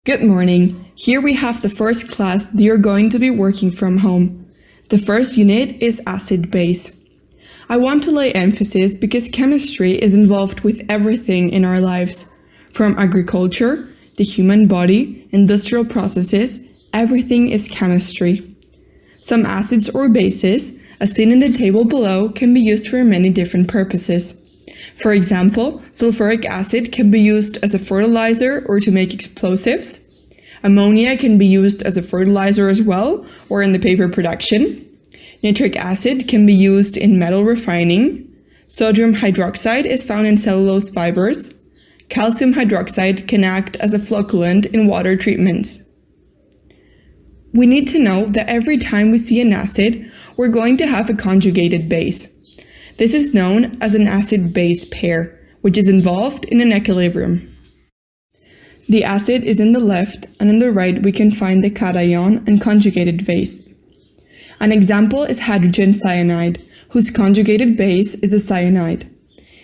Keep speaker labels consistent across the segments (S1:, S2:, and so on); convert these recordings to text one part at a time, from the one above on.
S1: Good morning. Here we have the first class that you're going to be working from home. The first unit is acid-base. I want to lay emphasis because chemistry is involved with everything in our lives. From agriculture, the human body, industrial processes, everything is chemistry. Some acids or bases, as seen in the table below, can be used for many different purposes. For example, sulfuric acid can be used as a fertilizer or to make explosives. Ammonia can be used as a fertilizer as well, or in the paper production. Nitric acid can be used in metal refining. Sodium hydroxide is found in cellulose fibers. Calcium hydroxide can act as a flocculant in water treatments. We need to know that every time we see an acid, we're going to have a conjugated base. This is known as an acid-base pair, which is involved in an equilibrium. The acid is in the left, and in the right we can find the cation and conjugated base. An example is hydrogen cyanide, whose conjugated base is the cyanide.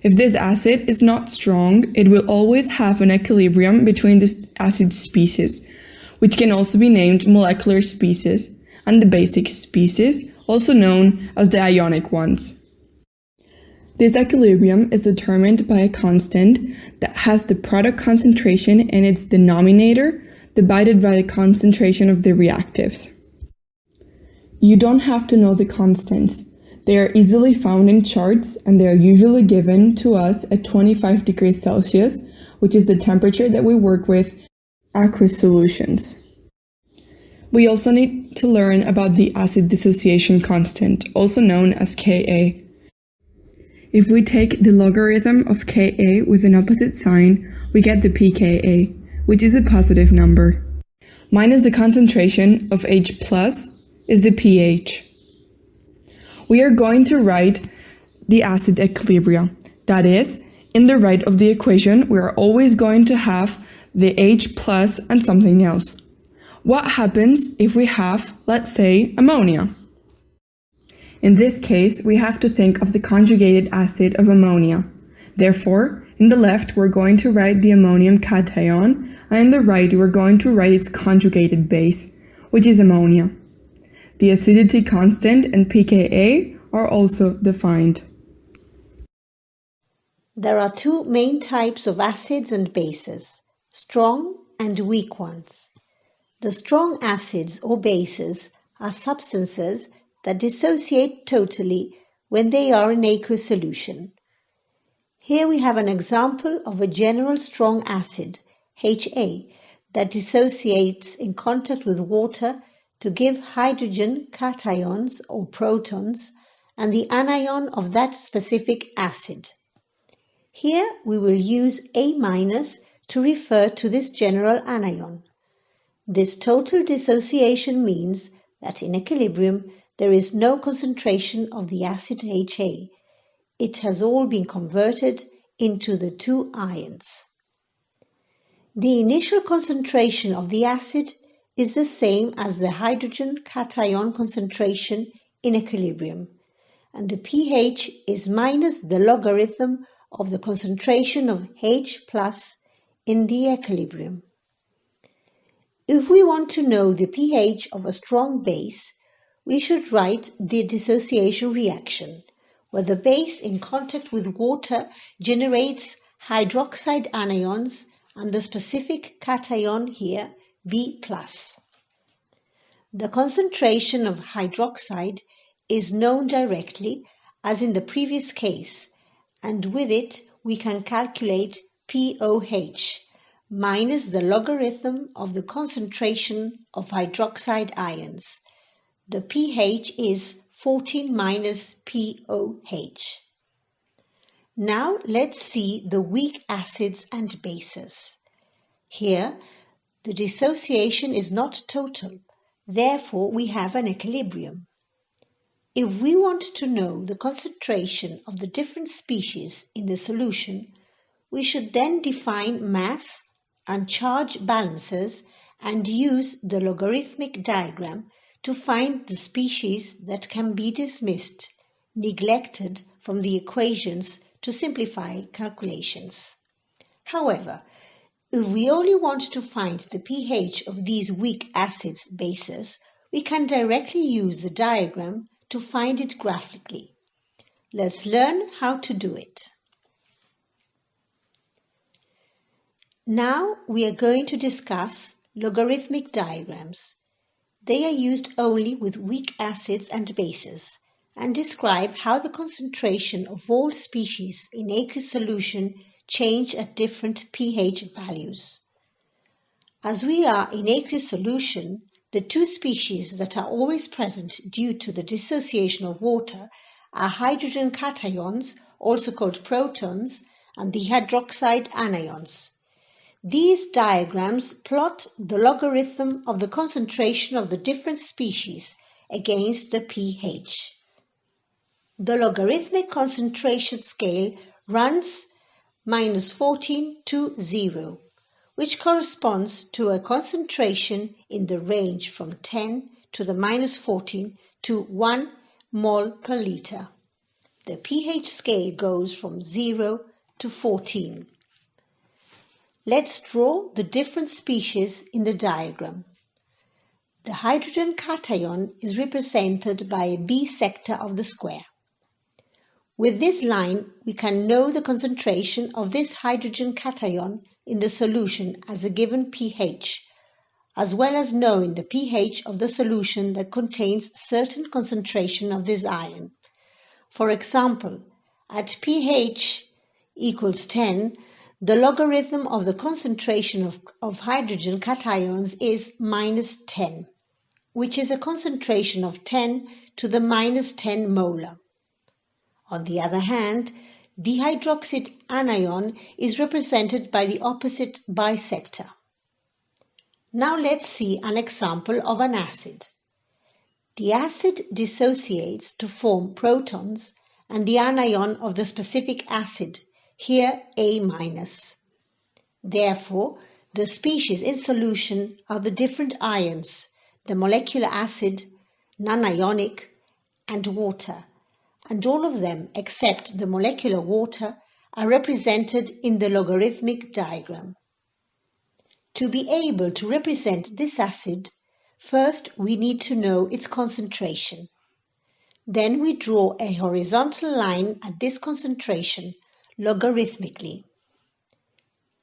S1: If this acid is not strong, it will always have an equilibrium between the acid species, which can also be named molecular species, and the basic species, also known as the ionic ones. This equilibrium is determined by a constant that has the product concentration in its denominator divided by the concentration of the reactives. You don't have to know the constants. They are easily found in charts and they are usually given to us at 25 degrees Celsius, which is the temperature that we work with in aqueous solutions. We also need to learn about the acid dissociation constant, also known as Ka. If we take the logarithm of Ka with an opposite sign, we get the pKa, which is a positive number. Minus the concentration of H+ is the pH. We are going to write the acid equilibria. That is, in the right of the equation, we are always going to have the H+ and something else. What happens if we have, let's say, ammonia? In this case, we have to think of the conjugated acid of ammonia. Therefore, in the left, we're going to write the ammonium cation, and in the right, we're going to write its conjugated base, which is ammonia. The acidity constant and pKa are also defined.
S2: There are two main types of acids and bases, strong and weak ones. The strong acids or bases are substances that dissociate totally when they are in aqueous solution. Here we have an example of a general strong acid, Ha, that dissociates in contact with water to give hydrogen cations or protons and the anion of that specific acid. Here we will use A- to refer to this general anion. This total dissociation means that in equilibrium there is no concentration of the acid Ha. It has all been converted into the two ions. The initial concentration of the acid is the same as the hydrogen cation concentration in equilibrium, and the pH is minus the logarithm of the concentration of H+ in the equilibrium. If we want to know the pH of a strong base, we should write the dissociation reaction, where the base in contact with water generates hydroxide anions and the specific cation here, B+. The concentration of hydroxide is known directly, as in the previous case, and with it we can calculate pOH, minus the logarithm of the concentration of hydroxide ions. The pH is 14 minus pOH. Now let's see the weak acids and bases. Here, the dissociation is not total, therefore we have an equilibrium. If we want to know the concentration of the different species in the solution, we should then define mass and charge balances and use the logarithmic diagram to find the species that can be dismissed, neglected from the equations to simplify calculations. However, If we only want to find the pH of these weak acids bases, we can directly use the diagram to find it graphically. Let's learn how to do it. Now we are going to discuss logarithmic diagrams. They are used only with weak acids and bases and describe how the concentration of all species in aqueous solution change at different pH values. As we are in aqueous solution, the two species that are always present due to the dissociation of water are hydrogen cations, also called protons, and the hydroxide anions. These diagrams plot the logarithm of the concentration of the different species against the pH. The logarithmic concentration scale runs -14 to 0, which corresponds to a concentration in the range from 10 to the -14 to 1 mole per liter. The pH scale goes from 0 to 14. Let's draw the different species in the diagram. The hydrogen cation is represented by a B sector of the square. With this line, we can know the concentration of this hydrogen cation in the solution as a given pH, as well as knowing the pH of the solution that contains certain concentration of this ion. For example, at pH equals 10, the logarithm of the concentration of hydrogen cations is -10, which is a concentration of 10 to the -10 molar. On the other hand, the hydroxide anion is represented by the opposite bisector. Now let's see an example of an acid. The acid dissociates to form protons and the anion of the specific acid, here A-. Therefore, the species in solution are the different ions, the molecular acid, non-ionic, and water, and all of them except the molecular water are represented in the logarithmic diagram. To be able to represent this acid, first we need to know its concentration. Then we draw a horizontal line at this concentration logarithmically.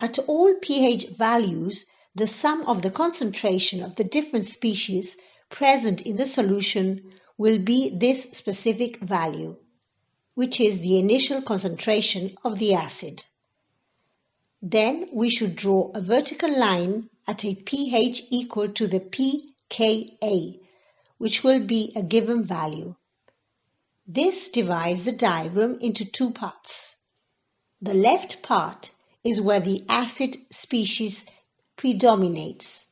S2: At all pH values, the sum of the concentration of the different species present in the solution will be this specific value, which is the initial concentration of the acid. Then we should draw a vertical line at a pH equal to the pKa, which will be a given value. This divides the diagram into two parts. The left part is where the acid species predominates,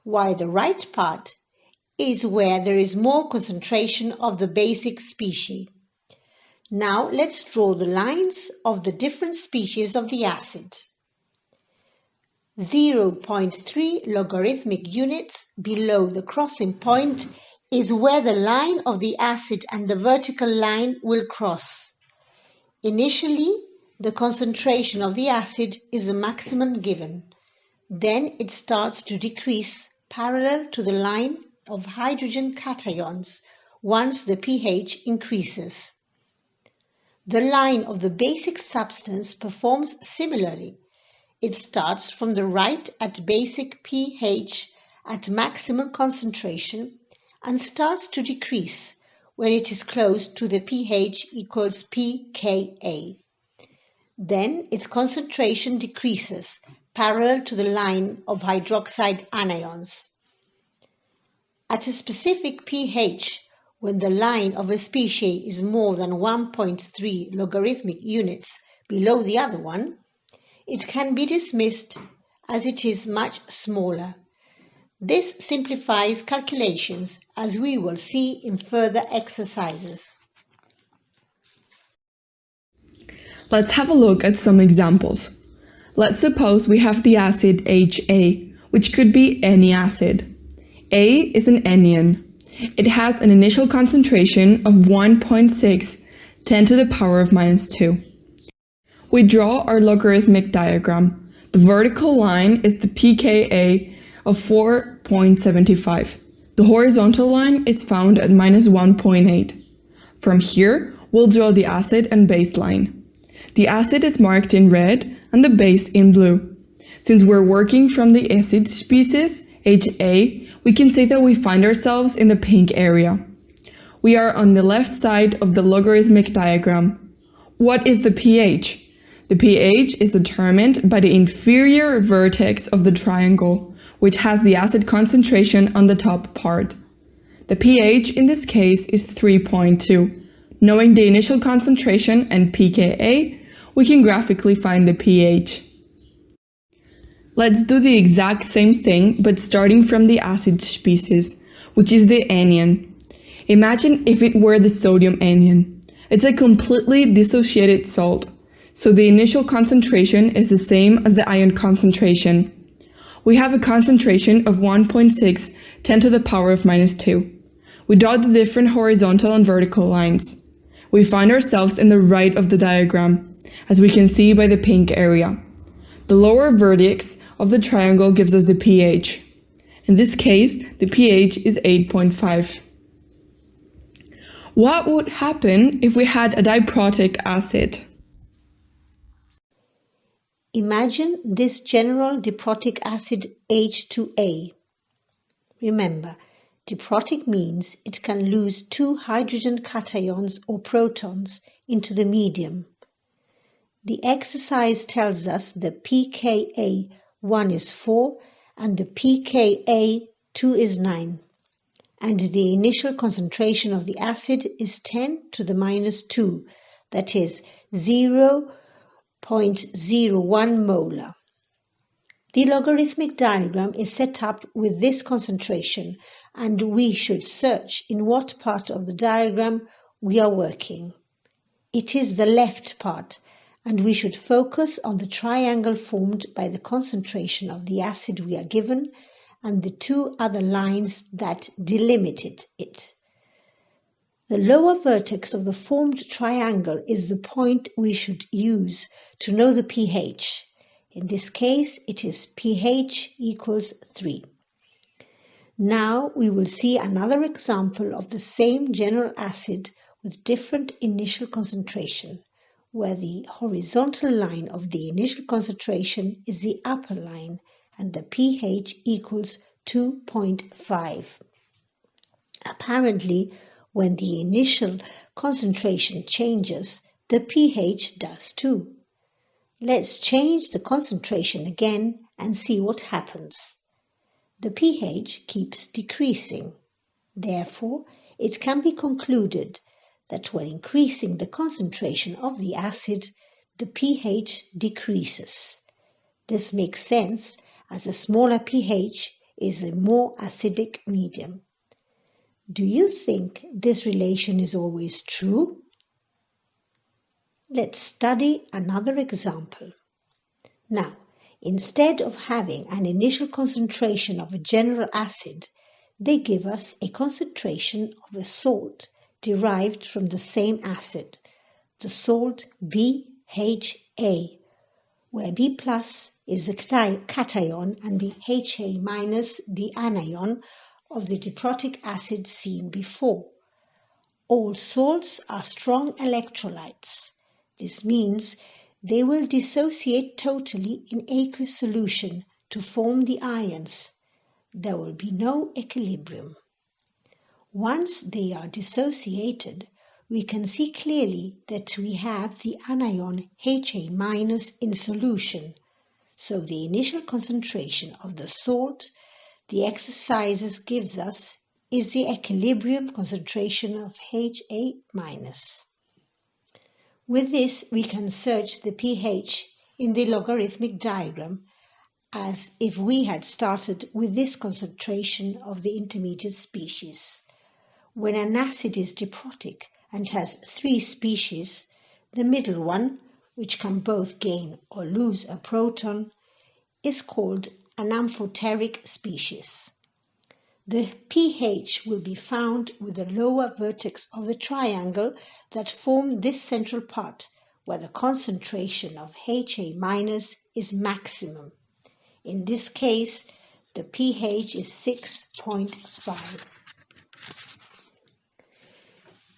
S2: while the right part is where there is more concentration of the basic species. Now let's draw the lines of the different species of the acid. 0.3 logarithmic units below the crossing point is where the line of the acid and the vertical line will cross. Initially, the concentration of the acid is the maximum given. Then it starts to decrease parallel to the line of hydrogen cations once the pH increases. The line of the basic substance performs similarly. It starts from the right at basic pH at maximum concentration and starts to decrease when it is close to the pH equals pKa. Then its concentration decreases parallel to the line of hydroxide anions. At a specific pH, when the line of a species is more than 1.3 logarithmic units below the other one, it can be dismissed as it is much smaller. This simplifies calculations, as we will see in further exercises.
S1: Let's have a look at some examples. Let's suppose we have the acid HA, which could be any acid. A is an anion. It has an initial concentration of 1.6, 10 to the power of -2. We draw our logarithmic diagram. The vertical line is the pKa of 4.75. The horizontal line is found at -1.8. From here, we'll draw the acid and base line. The acid is marked in red and the base in blue. Since we're working from the acid species, HA, we can say that we find ourselves in the pink area. We are on the left side of the logarithmic diagram. What is the pH? The pH is determined by the inferior vertex of the triangle, which has the acid concentration on the top part. The pH in this case is 3.2. Knowing the initial concentration and pKa, we can graphically find the pH. Let's do the exact same thing, but starting from the acid species, which is the anion. Imagine if it were the sodium anion. It's a completely dissociated salt, so the initial concentration is the same as the ion concentration. We have a concentration of 1.6 10 to the power of -2. We draw the different horizontal and vertical lines. We find ourselves in the right of the diagram, as we can see by the pink area. The lower vertex of the triangle gives us the pH. In this case, the pH is 8.5. What would happen if we had a diprotic acid?
S2: Imagine this general diprotic acid H2A. Remember, diprotic means it can lose two hydrogen cations or protons into the medium. The exercise tells us the pKa1 is 4 and the pKa2 is 9, and the initial concentration of the acid is 10 to the -2, that is 0.01 molar. The logarithmic diagram is set up with this concentration, and we should search in what part of the diagram we are working. It is the left part, and we should focus on the triangle formed by the concentration of the acid we are given and the two other lines that delimited it. The lower vertex of the formed triangle is the point we should use to know the pH. In this case, it is pH equals 3. Now we will see another example of the same general acid with different initial concentration, where the horizontal line of the initial concentration is the upper line and the pH equals 2.5. Apparently, when the initial concentration changes, the pH does too. Let's change the concentration again and see what happens. The pH keeps decreasing. Therefore, it can be concluded that when increasing the concentration of the acid, the pH decreases. This makes sense as a smaller pH is a more acidic medium. Do you think this relation is always true? Let's study another example. Now, instead of having an initial concentration of a general acid, they give us a concentration of a salt derived from the same acid, the salt BHA, where B plus is the cation and the HA minus the anion of the diprotic acid seen before. All salts are strong electrolytes. This means they will dissociate totally in aqueous solution to form the ions. There will be no equilibrium. Once they are dissociated, we can see clearly that we have the anion HA minus in solution, so the initial concentration of the salt the exercises gives us is the equilibrium concentration of HA minus. With this, we can search the pH in the logarithmic diagram as if we had started with this concentration of the intermediate species. When an acid is diprotic and has 3 species, the middle one, which can both gain or lose a proton, is called an amphoteric species. The pH will be found with the lower vertex of the triangle that form this central part, where the concentration of HA- is maximum. In this case, the pH is 6.5.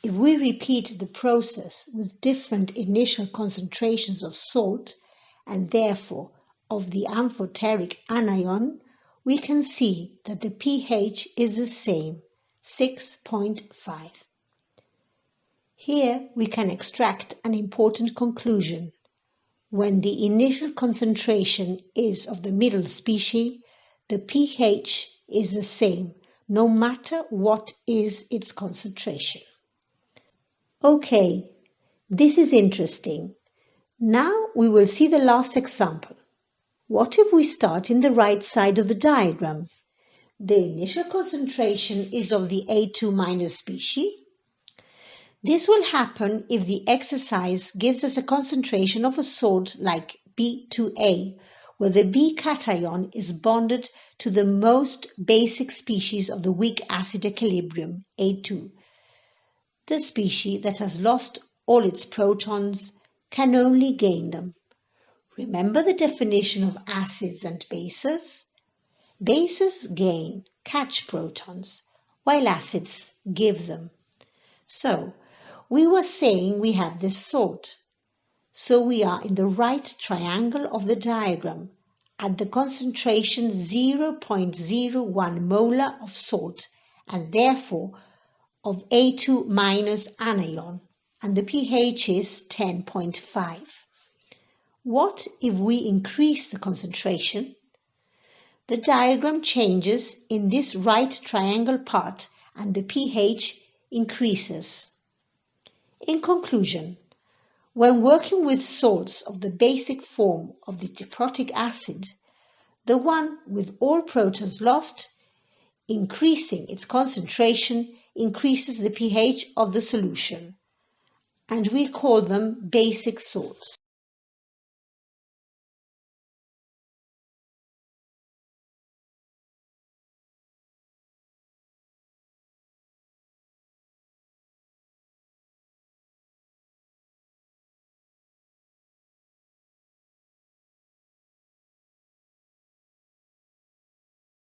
S2: If we repeat the process with different initial concentrations of salt and therefore of the amphoteric anion, we can see that the pH is the same, 6.5. Here we can extract an important conclusion. When the initial concentration is of the middle species, the pH is the same, no matter what is its concentration. Okay, this is interesting. Now we will see the last example. What if we start in the right side of the diagram? The initial concentration is of the A2- species. This will happen if the exercise gives us a concentration of a salt like B2A, where the B cation is bonded to the most basic species of the weak acid equilibrium, A2. The species that has lost all its protons can only gain them. Remember the definition of acids and bases? Bases gain, catch protons, while acids give them. So, we were saying we have this salt. So we are in the right triangle of the diagram at the concentration 0.01 molar of salt and therefore of A2- anion, and the pH is 10.5. What if we increase the concentration? The diagram changes in this right triangle part and the pH increases. In conclusion, when working with salts of the basic form of the diprotic acid, the one with all protons lost, increasing its concentration increases the pH of the solution, and we call them basic salts.